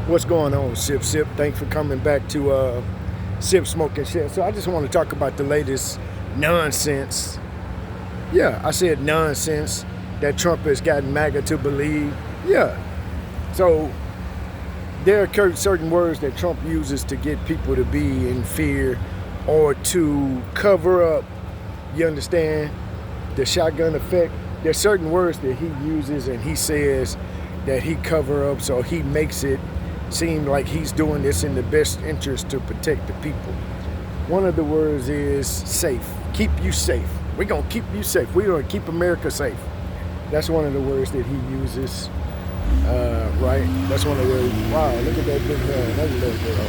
What's going on, Sip Sip? Thanks for coming back to Sip Smoke and Share. So I just want to talk about the latest nonsense. Yeah, I said nonsense that Trump has gotten MAGA to believe. Yeah. So there are certain words that Trump uses to get people to be in fear or to cover up, you understand, the shotgun effect. There's certain words that he uses and he says that he cover up, so he makes it seem like he's doing this in the best interest to protect the people. One of the words is safe. Keep you safe. We're going to keep you safe. We're going to keep America safe. That's one of the words that he uses, right? That's one of the, wow, look at that big man. That little girl.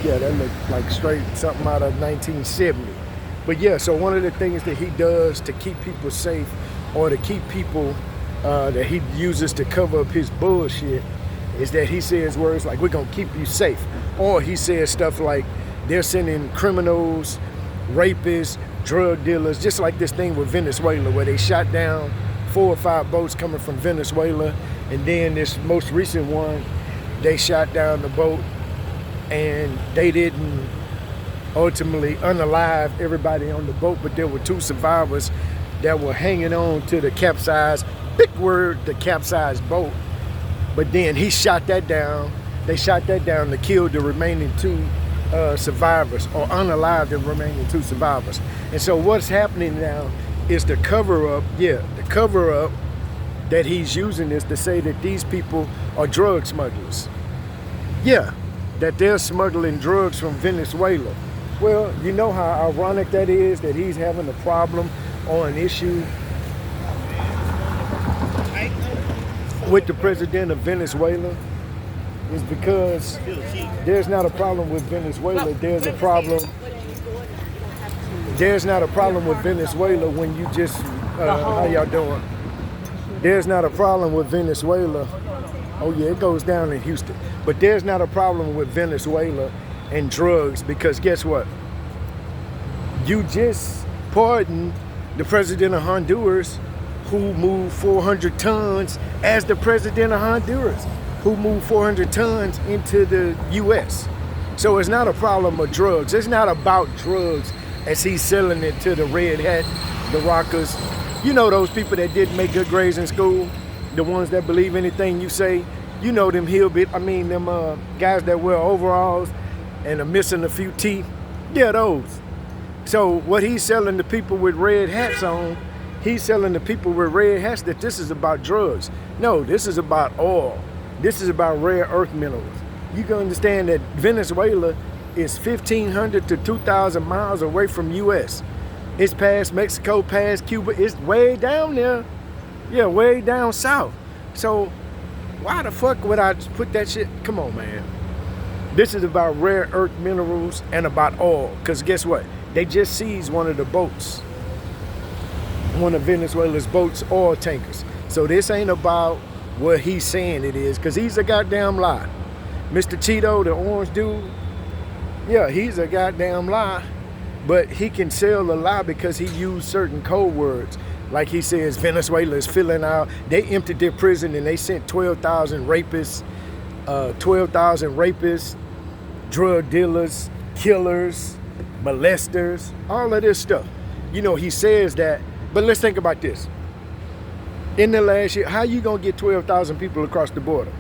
Yeah, that looked like straight something out of 1970. But yeah, so one of the things that he does to keep people safe or to keep people that he uses to cover up his bullshit is that he says words like, we're going to keep you safe. Or he says stuff like, they're sending criminals, rapists, drug dealers, just like this thing with Venezuela where they shot down 4 or 5 boats coming from Venezuela. And then this most recent one, they shot down the boat and they didn't ultimately unalive everybody on the boat, but there were 2 survivors that were hanging on to the capsized, big word, the capsized boat. But then he shot that down. They shot that down to kill the remaining 2 survivors, or unalive the remaining 2 survivors. And so what's happening now is the cover up, the cover up that he's using is to say that these people are drug smugglers. Yeah, that they're smuggling drugs from Venezuela. Well, you know how ironic that is, that he's having a problem or an issue with the president of Venezuela is because there's not a problem with Venezuela. There's a problem. There's not a problem with Venezuela when you just, how y'all doing? There's not a problem with Venezuela. Oh yeah, it goes down in Houston. But there's not a problem with Venezuela and drugs because guess what? You just pardoned the president of Honduras who moved 400 tons as the president of Honduras, who moved 400 tons into the U.S. So it's not a problem of drugs. It's not about drugs as he's selling it to the red hat, the rockers. You know those people that didn't make good grades in school, the ones that believe anything you say. You know them them guys that wear overalls and are missing a few teeth. Yeah, those. So what he's selling to people with red hats on, he's selling to people with red hats that this is about drugs. No, this is about oil. This is about rare earth minerals. You can understand that Venezuela is 1,500 to 2,000 miles away from U.S. It's past Mexico, past Cuba. It's way down there. Yeah, way down south. So why the fuck would I put that shit? Come on, man. This is about rare earth minerals and about oil. Because guess what? They just seized one of the boats. One of Venezuela's boats, oil tankers. So this ain't about what he's saying it is, because he's a goddamn lie. Mr. Cheeto, the orange dude, yeah, he's a goddamn lie. But he can sell a lie because he used certain code words. Like he says, Venezuela is filling out. They emptied their prison and they sent 12,000 rapists, drug dealers, killers, molesters, all of this stuff. You know, he says that. But let's think about this. In the last year, how you gonna get 12,000 people across the border?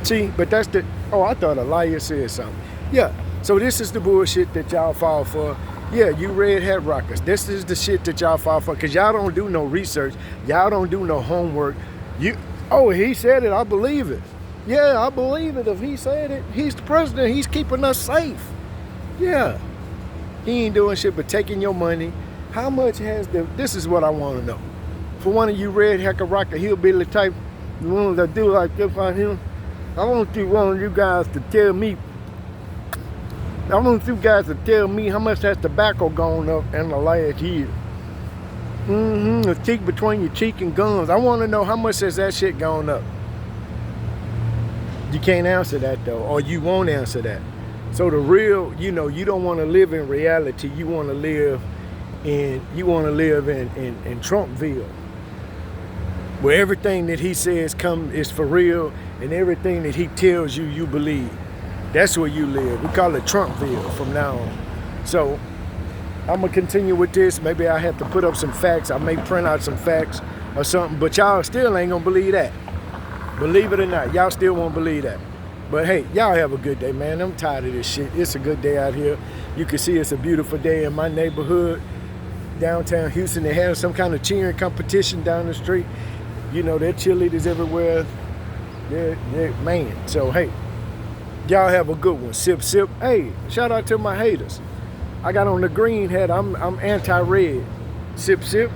See, but that's the, I thought a liar said something. Yeah, so this is the bullshit that y'all fall for. Yeah, you red hat rockers. This is the shit that y'all fall for, because y'all don't do no research. Y'all don't do no homework. He said it, I believe it. Yeah, I believe it if he said it. He's the president, he's keeping us safe. Yeah. He ain't doing shit but taking your money. How much has this is what I want to know. For one of you red hacker rocker hillbilly type ones that do like this on him, I want one of you guys to tell me. I want you guys to tell me how much has tobacco gone up in the last year. The cheek between your cheek and gums. I want to know how much has that shit gone up. You can't answer that though, or you won't answer that. So the real, you don't want to live in reality. You want to live in Trumpville. where everything that he says is for real, and everything that he tells you, you believe. That's where you live. We call it Trumpville from now on. So I'm gonna continue with this. Maybe I have to put up some facts. I may print out some facts or something, but y'all still ain't gonna believe that. Believe it or not, y'all still won't believe that. But hey, y'all have a good day, man. I'm tired of this shit. It's a good day out here. You can see it's a beautiful day in my neighborhood, downtown Houston. They have some kind of cheering competition down the street. You know, there are cheerleaders everywhere. They're man. So hey, y'all have a good one. Sip, sip. Hey, shout out to my haters. I got on the green hat. I'm anti-red. Sip, sip.